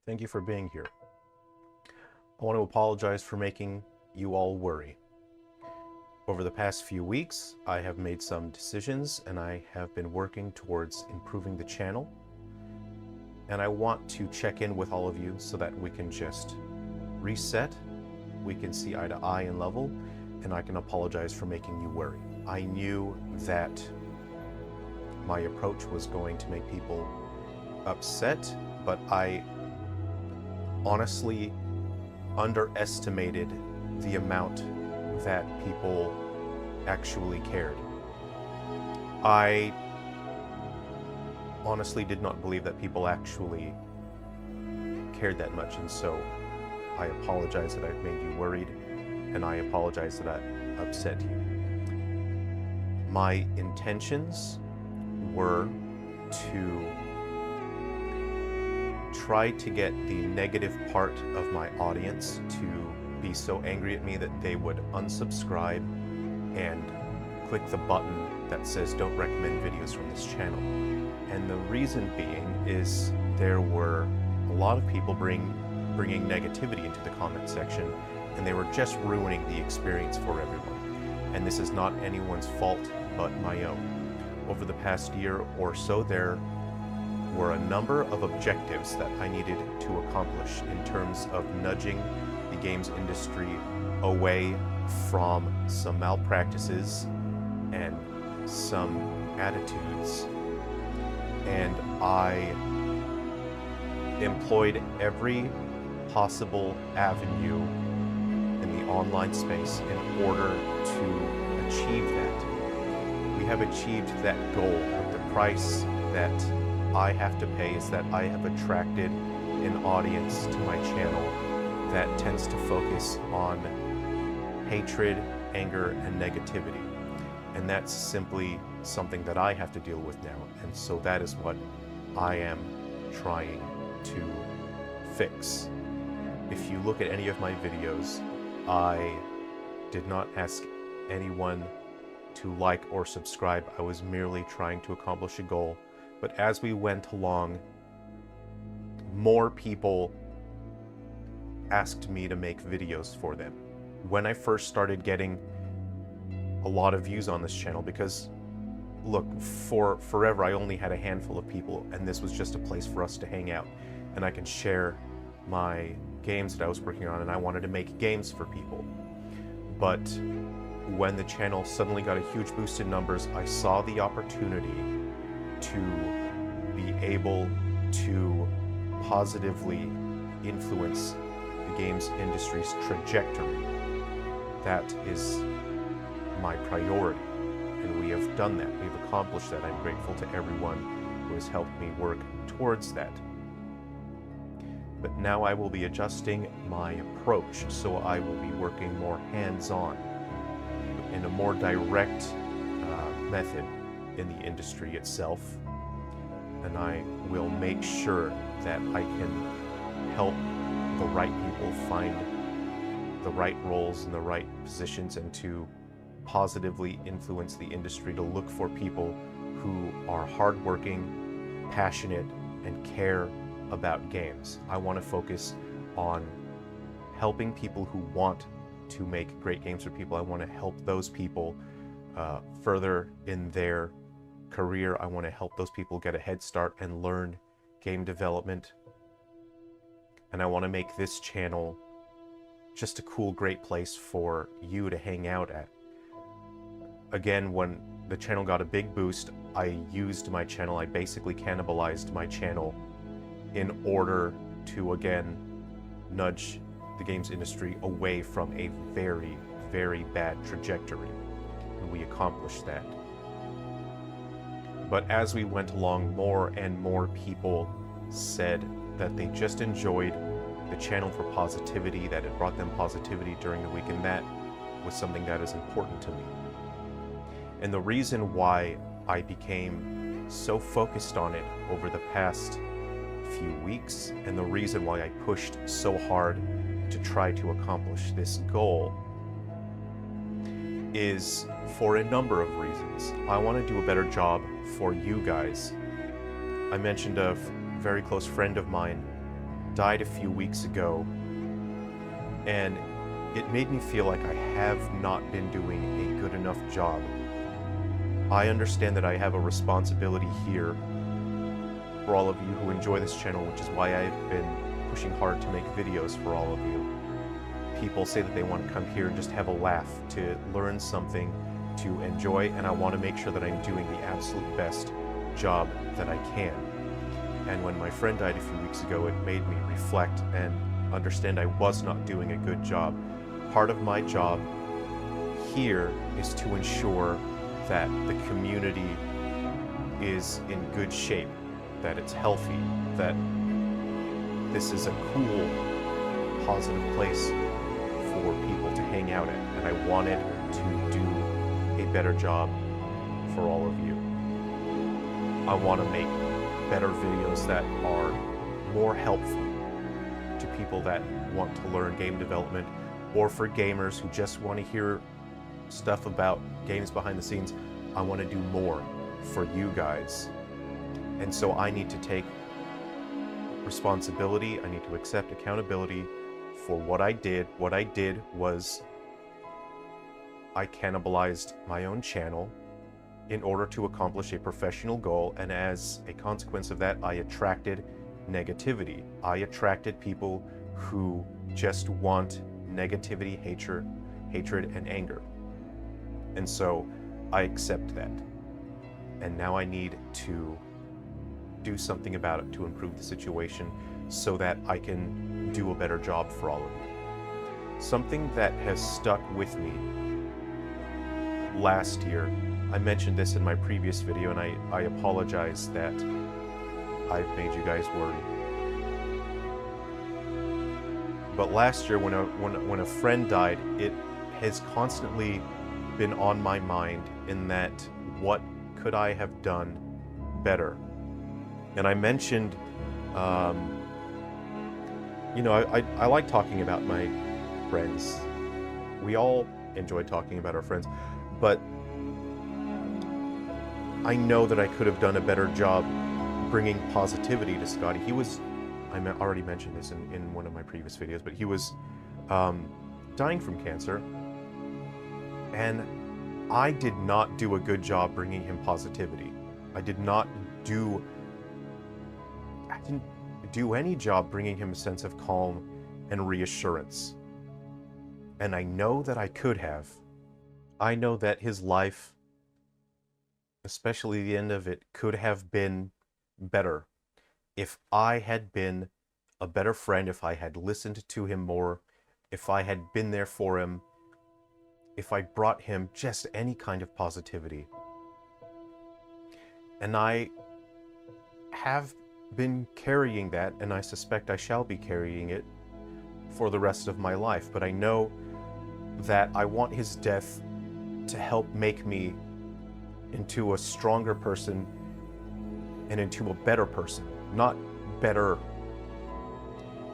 Thank you for being here. I want to apologize for making you all worry. Over the past few weeks, I have made some decisions and I have been working towards improving the channel. And I want to check in with all of you so that we can just reset, we can see eye to eye and level, and I can apologize for making you worry. I knew that my approach was going to make people upset, but I honestly underestimated the amount that people actually cared. I honestly did not believe that people actually cared that much, and so I apologize that I've made you worried, and I apologize that I upset you. My intentions were to try to get the negative part of my audience to be so angry at me that they would unsubscribe and click the button that says don't recommend videos from this channel. And the reason being is there were a lot of people bringing negativity into the comment section, and they were just ruining the experience for everyone. And this is not anyone's fault but my own. Over the past year or so, there were a number of objectives that I needed to accomplish in terms of nudging the games industry away from some malpractices and some attitudes. And I employed every possible avenue in the online space in order to achieve that. We have achieved that goal, but the price that I have to pay is that I have attracted an audience to my channel that tends to focus on hatred, anger, and negativity. And that's simply something that I have to deal with now. And so that is what I am trying to fix. If you look at any of my videos, I did not ask anyone to like or subscribe. I was merely trying to accomplish a goal. But as we went along, more people asked me to make videos for them. When I first started getting a lot of views on this channel, because look, for forever I only had a handful of people, and this was just a place for us to hang out, and I can share my games that I was working on, and I wanted to make games for people. But when the channel suddenly got a huge boost in numbers, I saw the opportunity to be able to positively influence the games industry's trajectory. That is my priority, and we have done that. We've accomplished that. I'm grateful to everyone who has helped me work towards that. But now I will be adjusting my approach, so I will be working more hands-on in a more direct method in the industry itself, and I will make sure that I can help the right people find the right roles and the right positions, and to positively influence the industry to look for people who are hardworking, passionate, and care about games. I want to focus on helping people who want to make great games for people. I want to help those people further in their career. I want to help those people get a head start and learn game development. And I want to make this channel just a cool, great place for you to hang out at. Again, when the channel got a big boost, I used my channel, I basically cannibalized my channel in order to, again, nudge the games industry away from a very, very bad trajectory. And we accomplished that. But as we went along, more and more people said that they just enjoyed the channel for positivity, that it brought them positivity during the week, and that was something that is important to me. And the reason why I became so focused on it over the past few weeks, and the reason why I pushed so hard to try to accomplish this goal, is for a number of reasons. I want to do a better job for you guys. I mentioned a very close friend of mine died a few weeks ago, and it made me feel like I have not been doing a good enough job. I understand that I have a responsibility here for all of you who enjoy this channel, which is why I've been pushing hard to make videos for all of you. People say that they want to come here and just have a laugh, to learn something, to enjoy, and I want to make sure that I'm doing the absolute best job that I can. And when my friend died a few weeks ago, it made me reflect and understand I was not doing a good job. Part of my job here is to ensure that the community is in good shape, that it's healthy, that this is a cool, positive place for people to hang out at. And I wanted to do a better job for all of you. I want to make better videos that are more helpful to people that want to learn game development, or for gamers who just want to hear stuff about games behind the scenes. I want to do more for you guys. And so I need to take responsibility, I need to accept accountability for what I did. What I did was I cannibalized my own channel in order to accomplish a professional goal, and as a consequence of that, I attracted negativity. I attracted people who just want negativity, hatred, and anger. And so I accept that. And now I need to do something about it to improve the situation so that I can do a better job for all of you. Something that has stuck with me last year, I mentioned this in my previous video, and I apologize that I've made you guys worry. But last year, when a friend died, it has constantly been on my mind in that, what could I have done better? And I mentioned, you know, I like talking about my friends. We all enjoy talking about our friends, but I know that I could have done a better job bringing positivity to Scotty. He was, I already mentioned this in one of my previous videos, but he was dying from cancer, and I did not do a good job bringing him positivity. I didn't do any job bringing him a sense of calm and reassurance. And I know that I could have. I know that his life, especially the end of it, could have been better if I had been a better friend, if I had listened to him more, if I had been there for him, if I brought him just any kind of positivity. And I have been carrying that, and I suspect I shall be carrying it for the rest of my life. But I know that I want his death to help make me into a stronger person and into a better person. Not better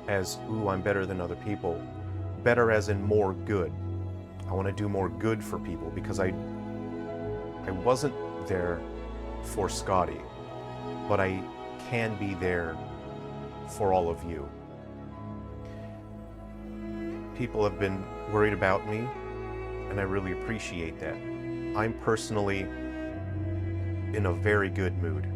as, ooh, I'm better than other people. Better as in more good. I want to do more good for people, because I wasn't there for Scotty, but I can be there for all of you. People have been worried about me, and I really appreciate that. I'm personally in a very good mood.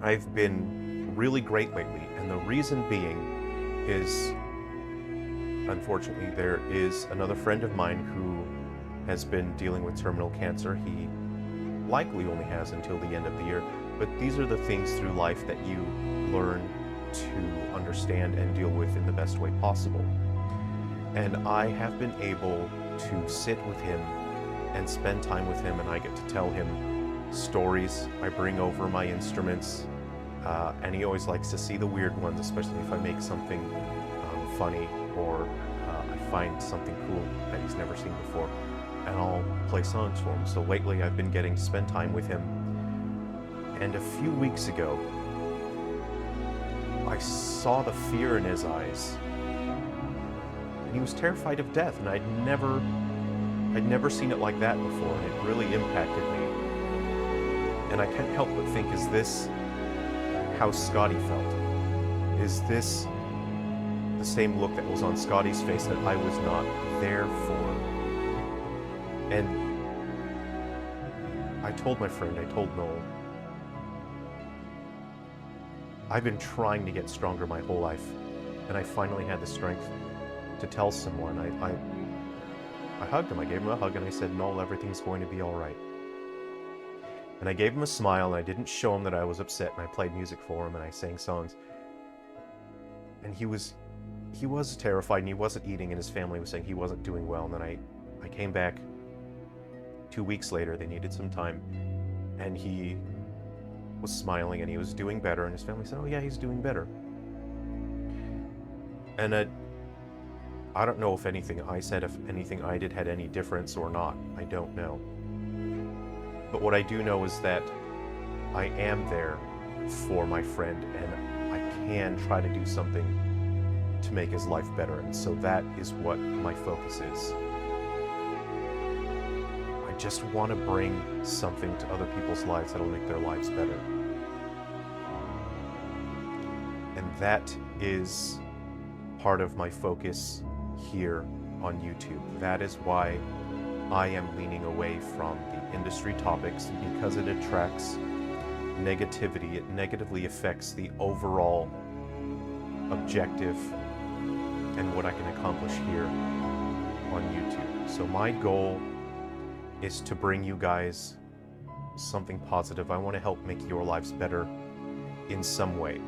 I've been really great lately, and the reason being is, unfortunately, there is another friend of mine who has been dealing with terminal cancer. He likely only has until the end of the year, but these are the things through life that you learn to understand and deal with in the best way possible. And I have been able to sit with him and spend time with him, and I get to tell him stories. I bring over my instruments, and he always likes to see the weird ones, especially if I make something funny, or I find something cool that he's never seen before, and I'll play songs for him. So lately I've been getting to spend time with him, and a few weeks ago I saw the fear in his eyes, and he was terrified of death, and I'd never seen it like that before, and it really impacted me. And I can't help but think, is this how Scotty felt? Is this the same look that was on Scotty's face that I was not there for? And I told my friend, I told Noel, I've been trying to get stronger my whole life, and I finally had the strength to tell someone. I hugged him, I gave him a hug, and I said, Noel, everything's going to be all right. And I gave him a smile, and I didn't show him that I was upset, and I played music for him, and I sang songs. And he was terrified, and he wasn't eating, and his family was saying he wasn't doing well. And then I came back 2 weeks later. They needed some time, and he was smiling, and he was doing better, and his family said, oh yeah, he's doing better. And I don't know if anything I said, if anything I did had any difference or not. I don't know. But what I do know is that I am there for my friend, and I can try to do something to make his life better. And so that is what my focus is. I just want to bring something to other people's lives that'll make their lives better. And that is part of my focus here on YouTube. That is why I am leaning away from the industry topics, because it attracts negativity. It negatively affects the overall objective and what I can accomplish here on YouTube. So my goal is to bring you guys something positive. I want to help make your lives better in some way.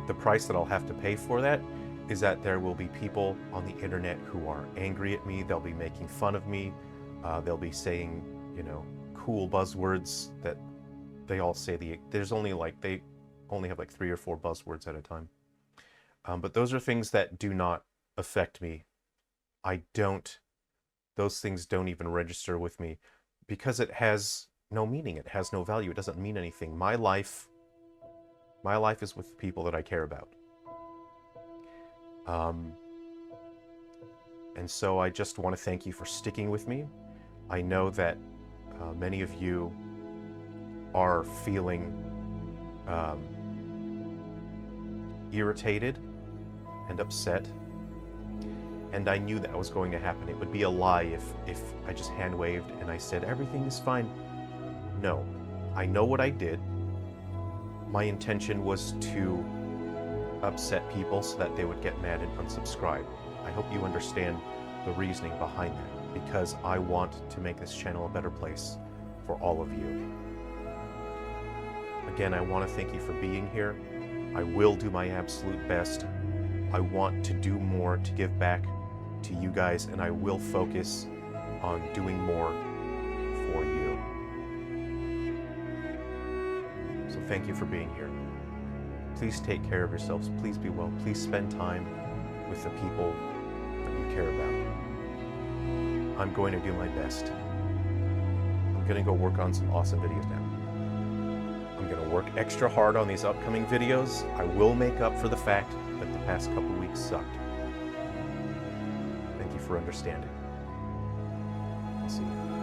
The price that I'll have to pay for that is that there will be people on the internet who are angry at me. They'll be making fun of me. They'll be saying, you know, cool buzzwords that they all say. They only have like 3 or 4 buzzwords at a time. But those are things that do not affect me. Those things don't even register with me because it has no meaning. It has no value. It doesn't mean anything. My life is with the people that I care about. And so I just want to thank you for sticking with me. I know that many of you are feeling irritated and upset, and I knew that was going to happen. It would be a lie if I just hand waved and I said everything is fine. No, I know what I did. My intention was to upset people so that they would get mad and unsubscribe. I hope you understand the reasoning behind that, because I want to make this channel a better place for all of you. Again, I want to thank you for being here. I will do my absolute best. I want to do more to give back to you guys, and I will focus on doing more for you. So thank you for being here. Please take care of yourselves. Please be well. Please spend time with the people that you care about. I'm going to do my best. I'm going to go work on some awesome videos now. I'm going to work extra hard on these upcoming videos. I will make up for the fact that the past couple weeks sucked. Thank you for understanding. I'll see you.